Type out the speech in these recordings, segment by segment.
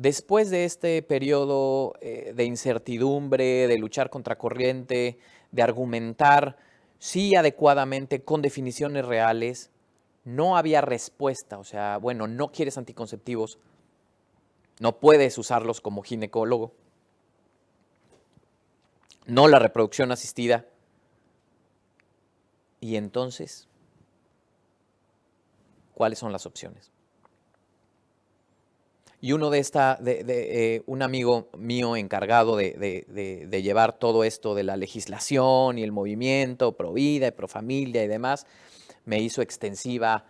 Después de este periodo de incertidumbre, de luchar contra corriente, de argumentar sí adecuadamente, con definiciones reales, no había respuesta. O sea, bueno, no quieres anticonceptivos, no puedes usarlos como ginecólogo. No la reproducción asistida. Y entonces, ¿cuáles son las opciones? Y uno un amigo mío encargado de llevar todo esto de la legislación y el movimiento pro vida y pro familia y demás, me hizo extensiva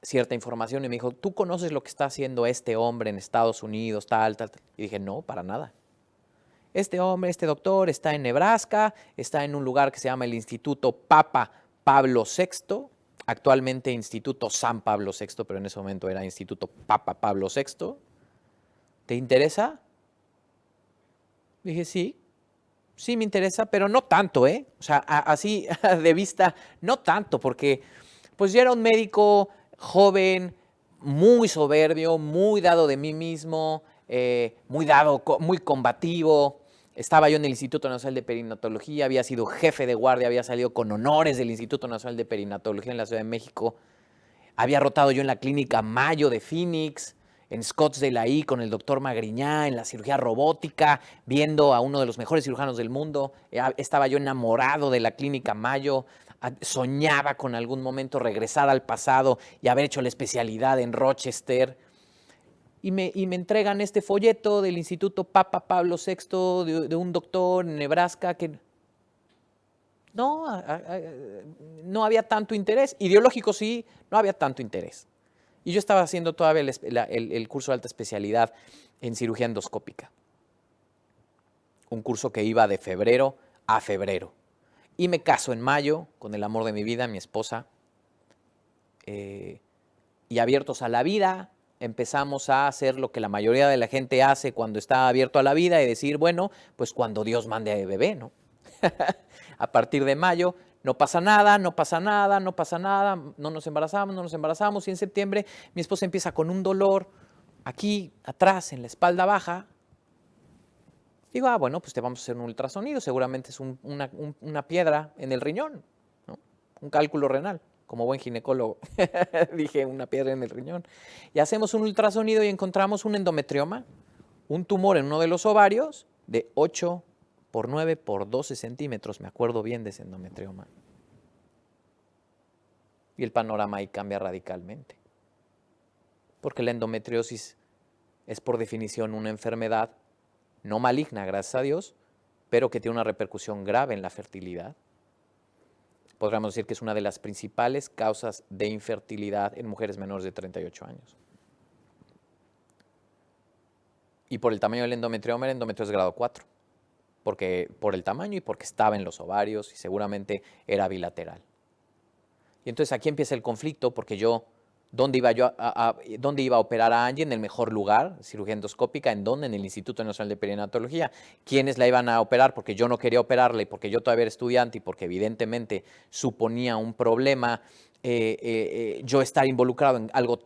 cierta información y me dijo, ¿tú conoces lo que está haciendo este hombre en Estados Unidos, tal, tal, tal? Y dije, no, para nada. Este hombre, este doctor, está en Nebraska, está en un lugar que se llama el Instituto Papa Pablo VI, actualmente Instituto San Pablo VI, pero en ese momento era Instituto Papa Pablo VI. ¿Te interesa? Dije, sí, sí me interesa, pero no tanto, ¿eh? O sea, así de vista, no tanto, porque pues yo era un médico joven, muy soberbio, muy dado de mí mismo, muy combativo. Estaba yo en el Instituto Nacional de Perinatología, había sido jefe de guardia, había salido con honores del Instituto Nacional de Perinatología en la Ciudad de México. Había rotado yo en la clínica Mayo de Phoenix, en Scottsdale ahí con el doctor Magriñá, en la cirugía robótica, viendo a uno de los mejores cirujanos del mundo. Estaba yo enamorado de la clínica Mayo, soñaba con algún momento regresar al pasado y haber hecho la especialidad en Rochester. Y me entregan este folleto del Instituto Papa Pablo VI, de un doctor en Nebraska que no, no había tanto interés. Ideológico sí, no había tanto interés. Y yo estaba haciendo todavía el curso de alta especialidad en cirugía endoscópica. Un curso que iba de febrero a febrero. Y me caso en mayo con el amor de mi vida, mi esposa. Y abiertos a la vida, empezamos a hacer lo que la mayoría de la gente hace cuando está abierto a la vida y decir, bueno, pues cuando Dios mande a bebé, ¿no? A partir de mayo no pasa nada, no pasa nada, no pasa nada, no nos embarazamos y en septiembre mi esposa empieza con un dolor aquí atrás en la espalda baja. Digo, bueno, pues te vamos a hacer un ultrasonido, seguramente es una piedra en el riñón, ¿no? Un cálculo renal, como buen ginecólogo. Dije, una piedra en el riñón. Y hacemos un ultrasonido y encontramos un endometrioma, un tumor en uno de los ovarios de 8 por 9 por 12 centímetros, me acuerdo bien de ese endometrioma. Y el panorama ahí cambia radicalmente. Porque la endometriosis es por definición una enfermedad no maligna, gracias a Dios, pero que tiene una repercusión grave en la fertilidad. Podríamos decir que es una de las principales causas de infertilidad en mujeres menores de 38 años. Y por el tamaño del endometrioma, el endometrio es grado 4. Porque, por el tamaño y porque estaba en los ovarios y seguramente era bilateral. Y entonces aquí empieza el conflicto porque ¿dónde iba a operar a Angie? En el mejor lugar, cirugía endoscópica, ¿en dónde? En el Instituto Nacional de Perinatología. ¿Quiénes la iban a operar? Porque yo no quería operarla y porque yo todavía era estudiante y porque evidentemente suponía un problema yo estar involucrado en algo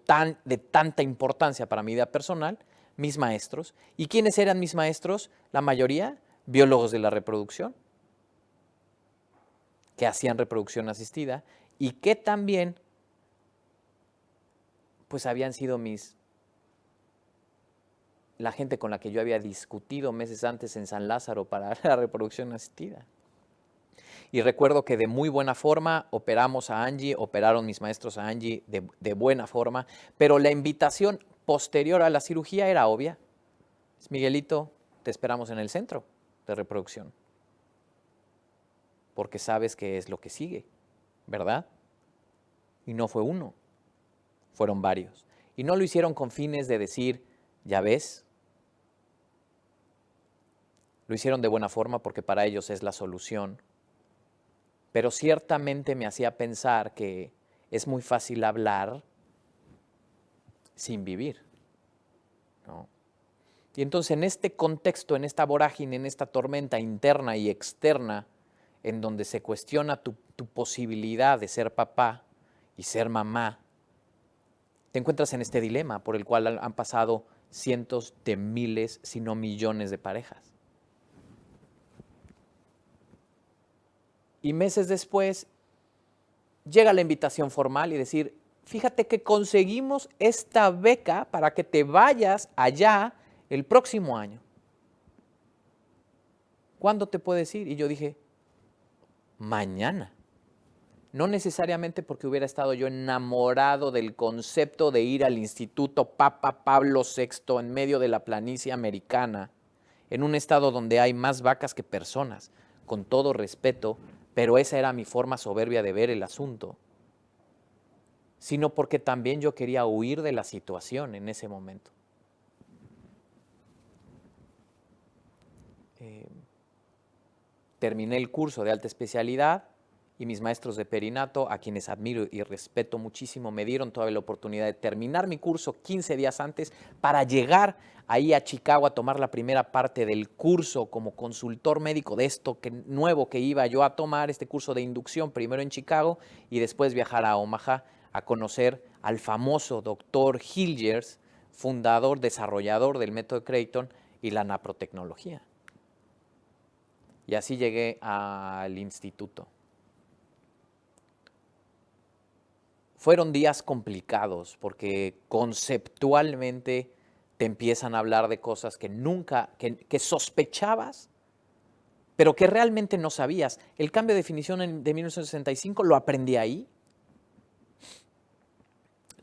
de tanta importancia para mi vida personal, mis maestros. ¿Y quiénes eran mis maestros? La mayoría, biólogos de la reproducción, que hacían reproducción asistida y que también pues habían sido la gente con la que yo había discutido meses antes en San Lázaro para la reproducción asistida. Y recuerdo que de muy buena forma operamos a Angie, operaron mis maestros a Angie de buena forma, pero la invitación posterior a la cirugía era obvia. Miguelito, te esperamos en el centro de reproducción, porque sabes que es lo que sigue, ¿verdad? Y no fue uno, fueron varios. Y no lo hicieron con fines de decir, ya ves, lo hicieron de buena forma porque para ellos es la solución. Pero ciertamente me hacía pensar que es muy fácil hablar sin vivir, ¿no? Y entonces en este contexto, en esta vorágine, en esta tormenta interna y externa, en donde se cuestiona tu posibilidad de ser papá y ser mamá, te encuentras en este dilema por el cual han pasado cientos de miles, si no millones de parejas. Y meses después llega la invitación formal y decir, fíjate que conseguimos esta beca para que te vayas allá el próximo año. ¿Cuándo te puedes ir? Y yo dije, mañana. No necesariamente porque hubiera estado yo enamorado del concepto de ir al Instituto Papa Pablo VI en medio de la planicie americana, en un estado donde hay más vacas que personas, con todo respeto, pero esa era mi forma soberbia de ver el asunto, sino porque también yo quería huir de la situación en ese momento. Terminé el curso de alta especialidad y mis maestros de perinato, a quienes admiro y respeto muchísimo, me dieron todavía la oportunidad de terminar mi curso 15 días antes para llegar ahí a Chicago a tomar la primera parte del curso como consultor médico de esto nuevo que iba yo a tomar, este curso de inducción, primero en Chicago y después viajar a Omaha a conocer al famoso doctor Hilgers, fundador, desarrollador del método Creighton y la naprotecnología. Y así llegué al instituto. Fueron días complicados porque conceptualmente te empiezan a hablar de cosas que nunca, que sospechabas, pero que realmente no sabías. El cambio de definición de 1965 lo aprendí ahí.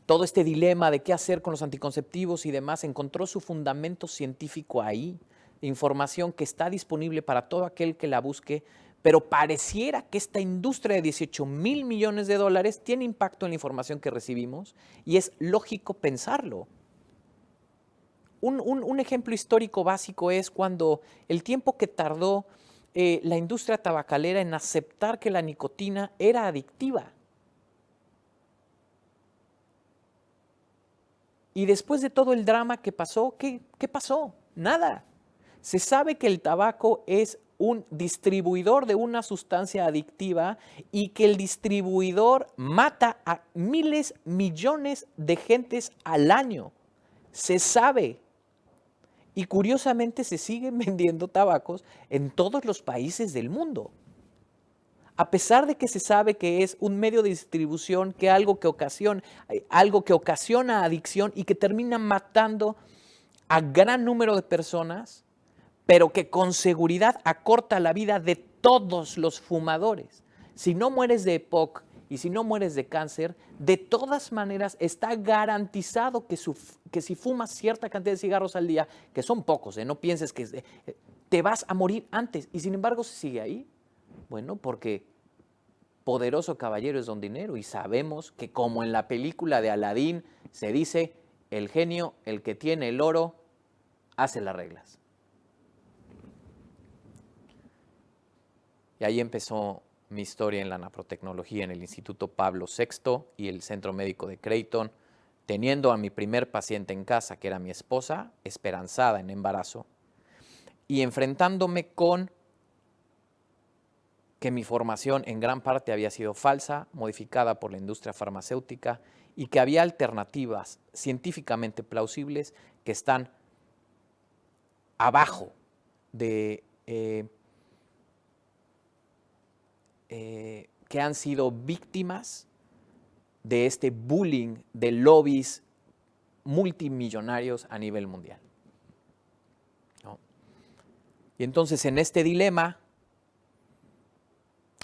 Todo este dilema de qué hacer con los anticonceptivos y demás encontró su fundamento científico ahí. Información que está disponible para todo aquel que la busque, pero pareciera que esta industria de 18,000 millones de dólares tiene impacto en la información que recibimos y es lógico pensarlo. Un ejemplo histórico básico es cuando el tiempo que tardó la industria tabacalera en aceptar que la nicotina era adictiva. Y después de todo el drama que pasó, ¿qué pasó? Nada. Se sabe que el tabaco es un distribuidor de una sustancia adictiva y que el distribuidor mata a miles, millones de gentes al año. Se sabe. Y curiosamente se siguen vendiendo tabacos en todos los países del mundo. A pesar de que se sabe que es un medio de distribución, que algo que ocasiona adicción y que termina matando a gran número de personas, pero que con seguridad acorta la vida de todos los fumadores. Si no mueres de EPOC y si no mueres de cáncer, de todas maneras está garantizado que si fumas cierta cantidad de cigarros al día, que son pocos, no pienses que te vas a morir antes, y sin embargo se sigue ahí. Bueno, porque poderoso caballero es don dinero, y sabemos que como en la película de Aladín se dice, el genio, el que tiene el oro, hace las reglas. Y ahí empezó mi historia en la naprotecnología en el Instituto Pablo VI y el Centro Médico de Creighton, teniendo a mi primer paciente en casa, que era mi esposa, esperanzada en embarazo, y enfrentándome con que mi formación en gran parte había sido falsa, modificada por la industria farmacéutica, y que había alternativas científicamente plausibles que están abajo de que han sido víctimas de este bullying de lobbies multimillonarios a nivel mundial, ¿no? Y entonces en este dilema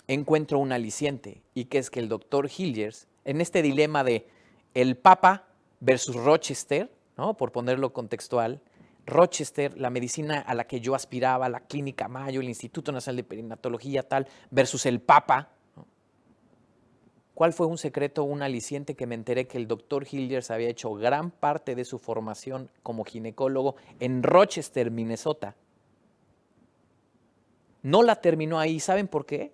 encuentro un aliciente, y que es que el doctor Hilgers, en este dilema de el Papa versus Rochester, ¿no? Por ponerlo contextual, Rochester, la medicina a la que yo aspiraba, la Clínica Mayo, el Instituto Nacional de Perinatología, tal, versus el Papa, ¿no? ¿Cuál fue un secreto, un aliciente que me enteré? Que el doctor Hilgers había hecho gran parte de su formación como ginecólogo en Rochester, Minnesota. No la terminó ahí. ¿Saben por qué?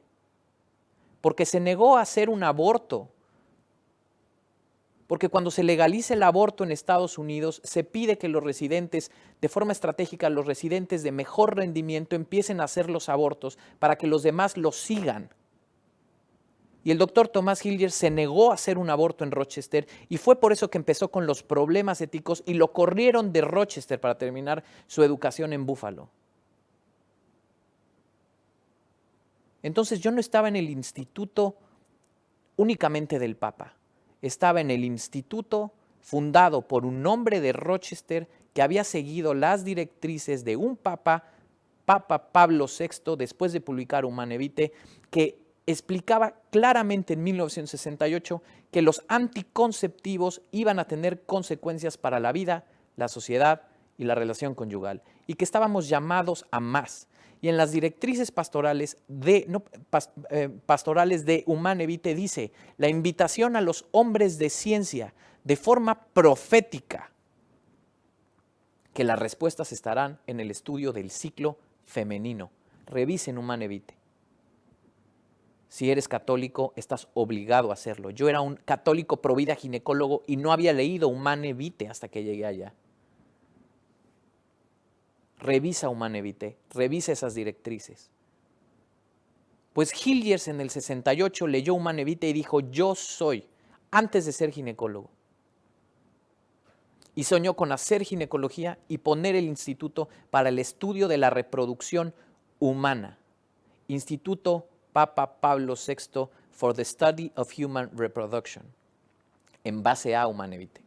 Porque se negó a hacer un aborto. Porque cuando se legalice el aborto en Estados Unidos, se pide que los residentes, de forma estratégica, los residentes de mejor rendimiento empiecen a hacer los abortos para que los demás los sigan. Y el doctor Tomás Hillier se negó a hacer un aborto en Rochester y fue por eso que empezó con los problemas éticos y lo corrieron de Rochester para terminar su educación en Buffalo. Entonces yo no estaba en el instituto únicamente del Papa, estaba en el instituto fundado por un hombre de Rochester que había seguido las directrices de un Papa, Papa Pablo VI, después de publicar Humanae Vitae, que explicaba claramente en 1968 que los anticonceptivos iban a tener consecuencias para la vida, la sociedad y la relación conyugal, y que estábamos llamados a más. Y en las directrices pastorales de Humanae Vitae dice, la invitación a los hombres de ciencia de forma profética, que las respuestas estarán en el estudio del ciclo femenino. Revisen Humanae Vitae. Si eres católico, estás obligado a hacerlo. Yo era un católico pro vida ginecólogo y no había leído Humanae Vitae hasta que llegué allá. Revisa Humanae Vitae, revisa esas directrices. Pues Hillier en el 68 leyó Humanae Vitae y dijo, yo soy, antes de ser ginecólogo. Y soñó con hacer ginecología y poner el Instituto para el Estudio de la Reproducción Humana. Instituto Papa Pablo VI for the Study of Human Reproduction, en base a Humanae Vitae.